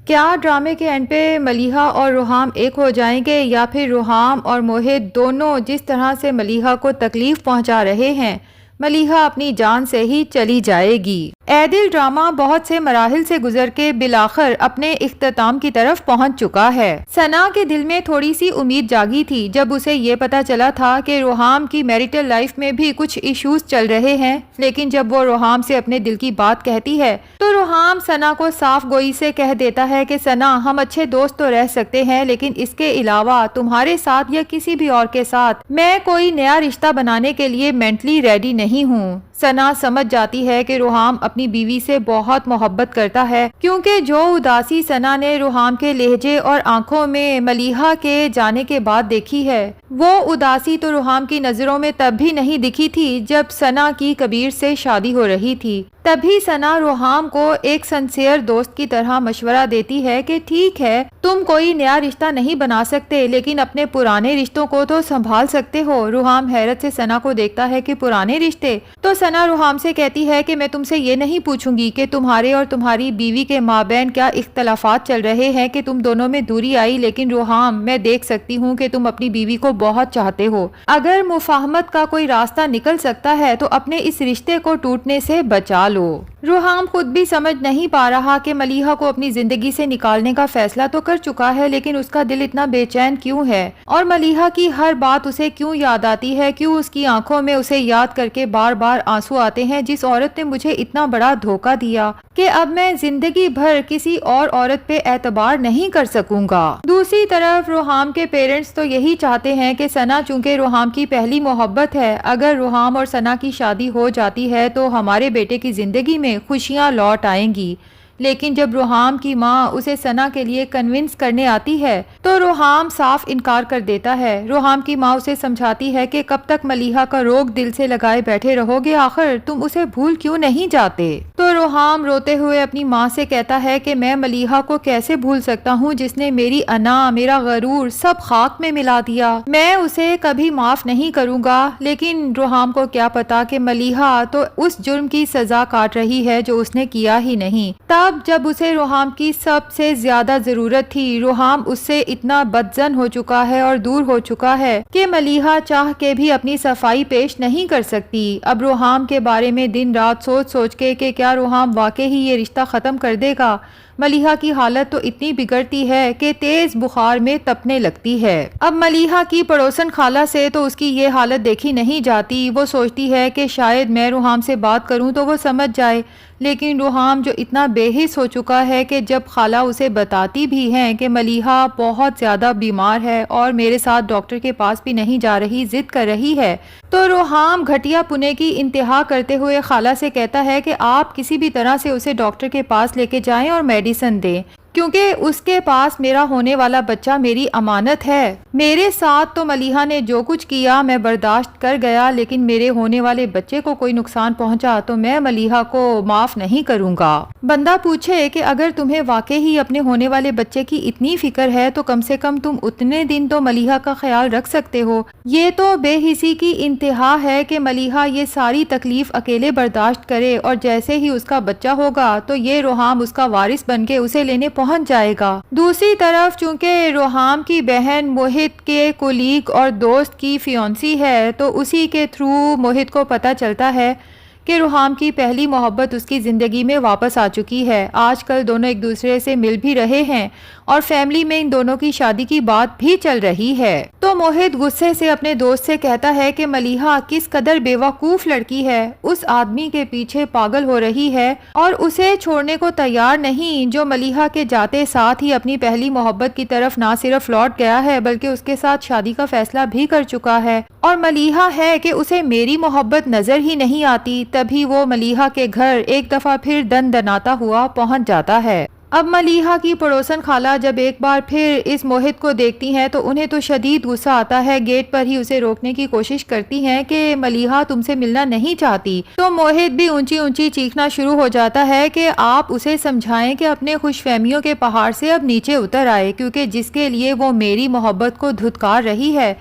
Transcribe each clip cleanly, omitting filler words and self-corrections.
کیا ڈرامے کے اینڈ پہ ملیحہ اور روحام ایک ہو جائیں گے یا پھر روحام اور موہت دونوں جس طرح سے ملیحہ کو تکلیف پہنچا رہے ہیں ملیحہ اپنی جان سے ہی چلی جائے گی؟ اے دل ڈرامہ بہت سے مراحل سے گزر کے بالآخر اپنے اختتام کی طرف پہنچ چکا ہے۔ ثنا کے دل میں تھوڑی سی امید جاگی تھی جب اسے یہ پتا چلا تھا کہ روحام کی میریٹل لائف میں بھی کچھ ایشوز چل رہے ہیں، لیکن جب وہ روحام سے اپنے دل کی بات کہتی ہے تو روحام ثنا کو صاف گوئی سے کہہ دیتا ہے کہ ثنا، ہم اچھے دوست تو رہ سکتے ہیں لیکن اس کے علاوہ تمہارے ساتھ یا کسی بھی اور کے ساتھ میں کوئی نیا رشتہ بنانے کے لیے مینٹلی ریڈی نہیں ہوں۔ ثنا سمجھ جاتی ہے کہ روحام اپنی بیوی سے بہت محبت کرتا ہے، کیونکہ جو اداسی ثنا نے روحام کے لہجے اور آنکھوں میں ملیحہ کے جانے کے بعد دیکھی ہے، وہ اداسی تو روحام کی نظروں میں تب بھی نہیں دکھی تھی جب ثنا کی کبیر سے شادی ہو رہی تھی۔ تبھی ثنا روحام کو ایک سنسیئر دوست کی طرح مشورہ دیتی ہے کہ ٹھیک ہے، تم کوئی نیا رشتہ نہیں بنا سکتے لیکن اپنے پرانے رشتوں کو تو سنبھال سکتے ہو۔ روحام حیرت سے ثنا کو دیکھتا ہے کہ پرانے رشتے؟ تو ثنا روحام سے کہتی ہے کہ میں تم سے یہ نہیں پوچھوں گی کہ تمہارے اور تمہاری بیوی کے مابین کیا اختلافات چل رہے ہیں کہ تم دونوں میں دوری آئی، لیکن روحام، میں دیکھ سکتی ہوں کہ تم اپنی بیوی کو بہت چاہتے ہو۔ اگر مفاہمت کا کوئی راستہ نکل سکتا ہے تو اپنے اس رشتے کو ٹوٹنے سے بچا لو۔ روحام خود بھی سمجھ نہیں پا رہا کہ ملیحہ کو اپنی زندگی سے نکالنے کا فیصلہ تو کر چکا ہے، لیکن اس کا دل اتنا بے چین کیوں ہے، اور ملیحہ کی ہر بات اسے کیوں یاد آتی ہے، کیوں اس کی آنکھوں میں اسے یاد کر کے بار بار آنسو آتے ہیں، جس عورت نے مجھے اتنا بڑا دھوکہ دیا کہ اب میں زندگی بھر کسی اور عورت پہ اعتبار نہیں کر سکوں گا۔ دوسری طرف روحام کے پیرنٹس تو یہی چاہتے ہیں کہ ثنا چونکہ روحام کی پہلی محبت ہے، اگر روحام اور ثنا کی شادی ہو جاتی ہے تو ہمارے بیٹے کی زندگی میں خوشیاں لوٹ آئیں گی۔ لیکن جب روحام کی ماں اسے ثنا کے لیے کنونس کرنے آتی ہے تو روحام صاف انکار کر دیتا ہے۔ روحام کی ماں اسے سمجھاتی ہے کہ کب تک ملیحہ کا روگ دل سے لگائے بیٹھے رہو گے، آخر تم اسے بھول کیوں نہیں جاتے؟ تو روحام روتے ہوئے اپنی ماں سے کہتا ہے کہ میں ملیحہ کو کیسے بھول سکتا ہوں جس نے میری انا، میرا غرور سب خاک میں ملا دیا، میں اسے کبھی معاف نہیں کروں گا۔ لیکن روحام کو کیا پتا کہ ملیحہ تو اس جرم کی سزا کاٹ رہی ہے جو اس نے کیا ہی نہیں۔ تب جب اسے روحام کی سب سے زیادہ ضرورت تھی، روحام اس سے اتنا بدظن ہو چکا ہے اور دور ہو چکا ہے کہ ملیحہ چاہ کے بھی اپنی صفائی پیش نہیں کر سکتی۔ اب روحام کے بارے میں دن رات سوچ سوچ کے کہ کیا روحام واقعی ہی یہ رشتہ ختم کر دے گا، ملیحہ کی حالت تو اتنی بگڑتی ہے کہ تیز بخار میں تپنے لگتی ہے۔ اب ملیحہ کی پڑوسن خالہ سے تو اس کی یہ حالت دیکھی نہیں جاتی، وہ سوچتی ہے کہ شاید میں روحام سے بات کروں تو وہ سمجھ جائے، لیکن روحام جو اتنا بے حس ہو چکا ہے کہ جب خالہ اسے بتاتی بھی ہیں کہ ملیحہ بہت زیادہ بیمار ہے اور میرے ساتھ ڈاکٹر کے پاس بھی نہیں جا رہی، ضد کر رہی ہے، تو روحام گھٹیا پنے کی انتہا کرتے ہوئے خالہ سے کہتا ہے کہ آپ کسی بھی طرح سے اسے ڈاکٹر کے پاس لے کے جائیں اور میڈیسن دیں، کیونکہ اس کے پاس میرا ہونے والا بچہ میری امانت ہے۔ میرے ساتھ تو ملیحہ نے جو کچھ کیا میں برداشت کر گیا، لیکن میرے ہونے والے بچے کو کوئی نقصان پہنچا تو میں ملیحہ کو معاف نہیں کروں گا۔ بندہ پوچھے کہ اگر تمہیں واقعی ہی اپنے ہونے والے بچے کی اتنی فکر ہے تو کم سے کم تم اتنے دن تو ملیحہ کا خیال رکھ سکتے ہو۔ یہ تو بے حسی کی انتہا ہے کہ ملیحہ یہ ساری تکلیف اکیلے برداشت کرے اور جیسے ہی اس کا بچہ ہوگا تو یہ روحام اس کا وارث بن کے اسے لینے پہنچ جائے گا۔ دوسری طرف چونکہ روحام کی بہن موہت کے کولیگ اور دوست کی فیونسی ہے تو اسی کے تھرو موہت کو پتہ چلتا ہے کہ روحام کی پہلی محبت اس کی زندگی میں واپس آ چکی ہے۔ آج کل دونوں ایک دوسرے سے مل بھی رہے ہیں اور فیملی میں ان دونوں کی شادی کی بات بھی چل رہی ہے۔ تو موہت غصے سے اپنے دوست سے کہتا ہے کہ ملیحہ کس قدر بیوقوف لڑکی ہے، اس آدمی کے پیچھے پاگل ہو رہی ہے اور اسے چھوڑنے کو تیار نہیں، جو ملیحہ کے جاتے ساتھ ہی اپنی پہلی محبت کی طرف نہ صرف لوٹ گیا ہے بلکہ اس کے ساتھ شادی کا فیصلہ بھی کر چکا ہے، اور ملیحہ ہے کہ اسے میری محبت نظر ہی نہیں آتی۔ تبھی وہ ملیحہ کے گھر ایک دفعہ پھر دن دناتا ہوا پہنچ جاتا ہے۔ اب ملیحہ کی پڑوسن خالہ جب ایک بار پھر اس موہت کو دیکھتی ہیں تو انہیں تو شدید غصہ آتا ہے، گیٹ پر ہی اسے روکنے کی کوشش کرتی ہیں کہ ملیحہ تم سے ملنا نہیں چاہتی، تو موہت بھی اونچی اونچی چیخنا شروع ہو جاتا ہے کہ آپ اسے سمجھائیں کہ اپنے خوش فہمیوں کے پہاڑ سے اب نیچے اتر آئے، کیونکہ جس کے لیے وہ میری محبت کو دھتکار رہی ہے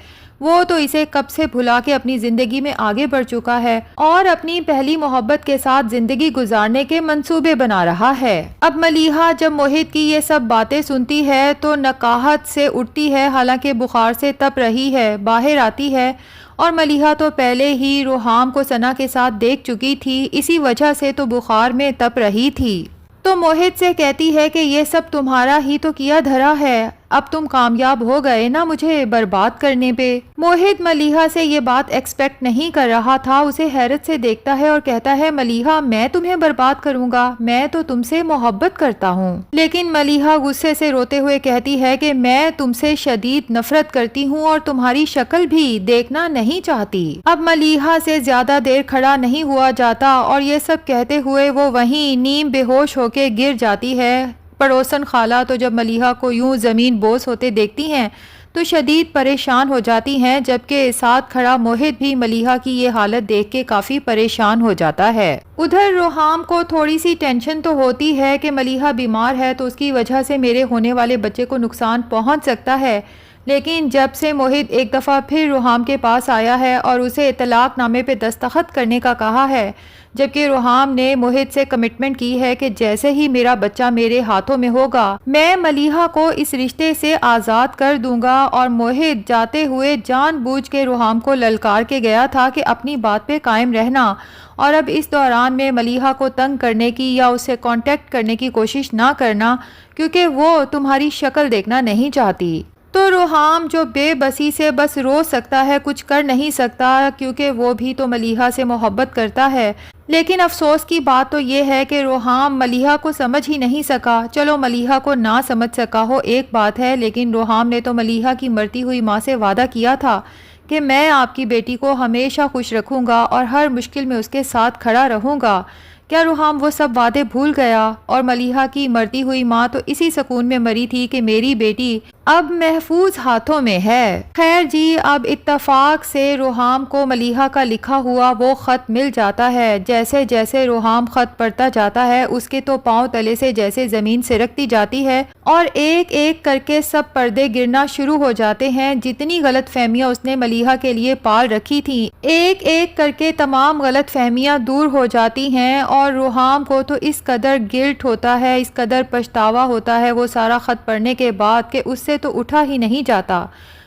وہ تو اسے کب سے بھلا کے اپنی زندگی میں آگے بڑھ چکا ہے اور اپنی پہلی محبت کے ساتھ زندگی گزارنے کے منصوبے بنا رہا ہے۔ اب ملیحہ جب موہت کی یہ سب باتیں سنتی ہے تو نقاہت سے اٹھتی ہے، حالانکہ بخار سے تپ رہی ہے، باہر آتی ہے اور ملیحہ تو پہلے ہی روحام کو ثنا کے ساتھ دیکھ چکی تھی، اسی وجہ سے تو بخار میں تپ رہی تھی۔ تو موہت سے کہتی ہے کہ یہ سب تمہارا ہی تو کیا دھرا ہے، اب تم کامیاب ہو گئے نا مجھے برباد کرنے پہ۔ موہت ملیحہ سے یہ بات ایکسپیکٹ نہیں کر رہا تھا، اسے حیرت سے دیکھتا ہے اور کہتا ہے ملیحہ میں تمہیں برباد کروں گا، میں تو تم سے محبت کرتا ہوں۔ لیکن ملیحہ غصے سے روتے ہوئے کہتی ہے کہ میں تم سے شدید نفرت کرتی ہوں اور تمہاری شکل بھی دیکھنا نہیں چاہتی۔ اب ملیحہ سے زیادہ دیر کھڑا نہیں ہوا جاتا اور یہ سب کہتے ہوئے وہ وہیں نیم بے ہوش ہو کے گر جاتی ہے۔ پڑوسن خالہ تو جب ملیحہ کو یوں زمین بوس ہوتے دیکھتی ہیں تو شدید پریشان ہو جاتی ہیں، جبکہ ساتھ کھڑا موہت بھی ملیحہ کی یہ حالت دیکھ کے کافی پریشان ہو جاتا ہے۔ ادھر روحام کو تھوڑی سی ٹینشن تو ہوتی ہے کہ ملیحہ بیمار ہے تو اس کی وجہ سے میرے ہونے والے بچے کو نقصان پہنچ سکتا ہے، لیکن جب سے موہت ایک دفعہ پھر روحام کے پاس آیا ہے اور اسے طلاق نامے پہ دستخط کرنے کا کہا ہے، جبکہ روحام نے موہت سے کمٹمنٹ کی ہے کہ جیسے ہی میرا بچہ میرے ہاتھوں میں ہوگا میں ملیحہ کو اس رشتے سے آزاد کر دوں گا، اور موہت جاتے ہوئے جان بوجھ کے روحام کو للکار کے گیا تھا کہ اپنی بات پہ قائم رہنا اور اب اس دوران میں ملیحہ کو تنگ کرنے کی یا اسے کانٹیکٹ کرنے کی کوشش نہ کرنا، کیونکہ وہ تمہاری شکل دیکھنا نہیں چاہتی۔ تو روحام جو بے بسی سے بس رو سکتا ہے، کچھ کر نہیں سکتا، کیونکہ وہ بھی تو ملیحہ سے محبت کرتا ہے۔ لیکن افسوس کی بات تو یہ ہے کہ روحام ملیحہ کو سمجھ ہی نہیں سکا۔ چلو ملیحہ کو نہ سمجھ سکا ہو ایک بات ہے، لیکن روحام نے تو ملیحہ کی مرتی ہوئی ماں سے وعدہ کیا تھا کہ میں آپ کی بیٹی کو ہمیشہ خوش رکھوں گا اور ہر مشکل میں اس کے ساتھ کھڑا رہوں گا۔ کیا روحام وہ سب وعدے بھول گیا؟ اور ملیحہ کی مرتی ہوئی ماں تو اسی سکون میں مری تھی کہ میری بیٹی اب محفوظ ہاتھوں میں ہے۔ خیر جی، اب اتفاق سے روحام کو ملیحہ کا لکھا ہوا وہ خط مل جاتا ہے۔ جیسے جیسے روحام خط پڑھتا جاتا ہے اس کے تو پاؤں تلے سے جیسے زمین سرکتی جاتی ہے اور ایک ایک کر کے سب پردے گرنا شروع ہو جاتے ہیں۔ جتنی غلط فہمیاں اس نے ملیحہ کے لیے پال رکھی تھیں ایک ایک کر کے تمام غلط فہمیاں دور ہو جاتی ہیں، اور روحام کو تو اس قدر گلٹ ہوتا ہے، اس قدر پچھتاوا ہوتا ہے وہ سارا خط پڑھنے کے بعد کہ اس سے تو اٹھا ہی نہیں جاتا،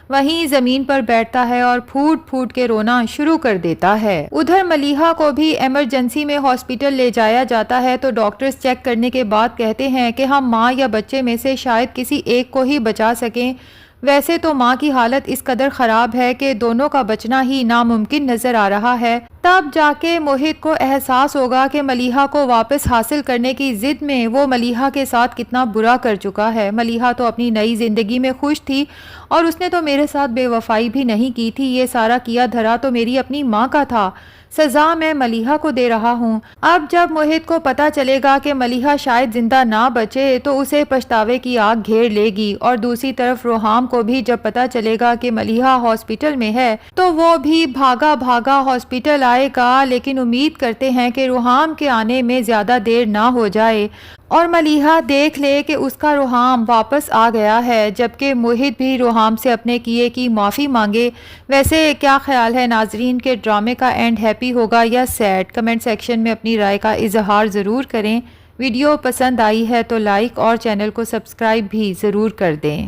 وہیں زمین پر بیٹھتا ہے اور پھوٹ پھوٹ کے رونا شروع کر دیتا ہے۔ ادھر ملیحہ کو بھی ایمرجنسی میں ہاسپٹل لے جایا جاتا ہے تو ڈاکٹرز چیک کرنے کے بعد کہتے ہیں کہ ہم ماں یا بچے میں سے شاید کسی ایک کو ہی بچا سکیں۔ ویسے تو ماں کی حالت اس قدر خراب ہے کہ دونوں کا بچنا ہی ناممکن نظر آ رہا ہے۔ تب جا کے موہت کو احساس ہوگا کہ ملیحہ کو واپس حاصل کرنے کی ضد میں وہ ملیحہ کے ساتھ کتنا برا کر چکا ہے۔ ملیحہ تو اپنی نئی زندگی میں خوش تھی اور اس نے تو میرے ساتھ بے وفائی بھی نہیں کی تھی، یہ سارا کیا دھرا تو میری اپنی ماں کا تھا، سزا میں ملیحہ کو دے رہا ہوں۔ اب جب موہت کو پتا چلے گا کہ ملیحہ شاید زندہ نہ بچے تو اسے پچھتاوے کی آگ گھیر لے گی، اور دوسری طرف روحام کو بھی جب پتا چلے گا کہ ملیحہ ہاسپٹل میں ہے تو وہ بھی بھاگا بھاگا ہاسپٹل آئے گا، لیکن امید کرتے ہیں کہ روحام کے آنے میں زیادہ دیر نہ ہو جائے اور ملیحہ دیکھ لے کہ اس کا روحام واپس آ گیا ہے، جبکہ موہت بھی روحام سے اپنے کیے کی معافی مانگے۔ ویسے کیا خیال ہے ناظرین کے ڈرامے کا اینڈ ہیپی ہوگا یا سیڈ؟ کمنٹ سیکشن میں اپنی رائے کا اظہار ضرور کریں۔ ویڈیو پسند آئی ہے تو لائک اور چینل کو سبسکرائب بھی ضرور کر دیں۔